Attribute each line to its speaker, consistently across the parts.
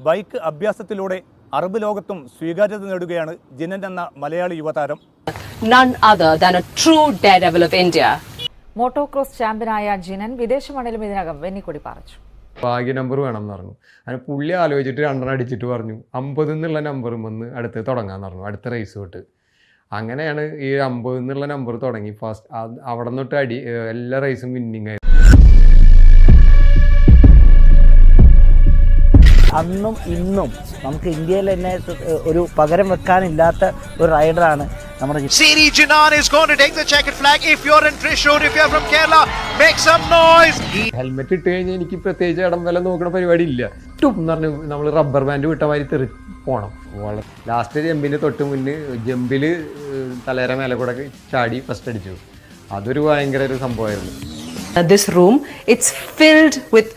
Speaker 1: Bike അഭ്യാസത്തിലൂടെ Arab ലോകത്തും സ്വീകാര്യത നേടുകയാണ് ജിനൻ എന്ന മലയാളി യുവതാരം.
Speaker 2: None other than a true daredevil of India.
Speaker 3: Motocross ചാമ്പ്യനായ ജിനൻ വിദേശ മണ്ണിലും ഇതിനകം വെന്നിക്കൊടി പാറിച്ചു.
Speaker 4: ഭാഗ്യ നമ്പർ വേണം എന്ന് പറഞ്ഞു. അങ്ങനെ പുള്ളി ആലോചിച്ചിട്ട് 2 അടിച്ചിട്ട് പറഞ്ഞു 50 എന്നുള്ള നമ്പറും വന്ന് അടുത്ത് തുടങ്ങാമെന്ന് പറഞ്ഞു, അടുത്ത റേസ് തൊട്ട്. അങ്ങനെയാണ് ഈ 50 എന്നുള്ള നമ്പർ തുടങ്ങി. ഫസ്റ്റ് അവിടെ നിന്നിട്ട് എല്ലാ റേസും വിന്നിങ് ആയി.
Speaker 5: അന്നും ഇന്നും നമുക്ക് ഇന്ത്യയിൽ തന്നെ ഒരു പകരം വെക്കാനില്ലാത്ത ഒരു റൈഡറാണ് നമ്മുടെ
Speaker 6: Siri Jinan is going to take the checkered flag. If you're in Thrissur, if you're from Kerala, make some noise.
Speaker 4: Helmet ഇട്ട് കഴിഞ്ഞാൽ എനിക്ക് പ്രത്യേകിച്ച് ഇടം വില നോക്കുന്ന പരിപാടി ഇല്ല. എന്ന് പറഞ്ഞു നമ്മൾ റബ്ബർ ബാൻഡ് വിട്ട മാതിരി പോകണം. ലാസ്റ്റ് ജമ്പിന് തൊട്ട് മുന്നേ ജമ്പിൽ തലേര മേലെ കൂടെ ചാടി ഫസ്റ്റ് അടിച്ചു. അതൊരു ഭയങ്കര ഒരു സംഭവമായിരുന്നു.
Speaker 2: This room, it's filled with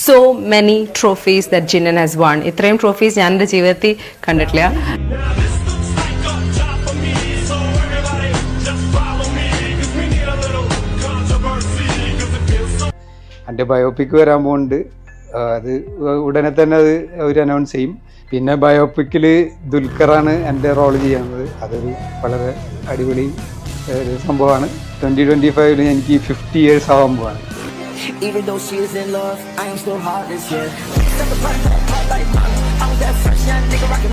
Speaker 2: so many trophies that Jinan has won. ഇത്രയും ട്രോഫീസ് ഞാൻ എൻ്റെ ജീവിതത്തിൽ കണ്ടിട്ടില്ല.
Speaker 7: എൻ്റെ ബയോപിക് വരാൻ പോകുന്നുണ്ട്. അത് ഉടനെ തന്നെ അത് അവർ അനൗൺസ് ചെയ്യും. പിന്നെ ബയോപിക്കിൽ ദുൽഖറാണ് എൻ്റെ റോള് ചെയ്യുന്നത്. അതൊരു വളരെ അടിപൊളി ഒരു സംഭവമാണ്. 2025 എനിക്ക് 50 years ആവാൻ പോവാണ്.
Speaker 8: Even though she is in love, I am still heartless, yeah.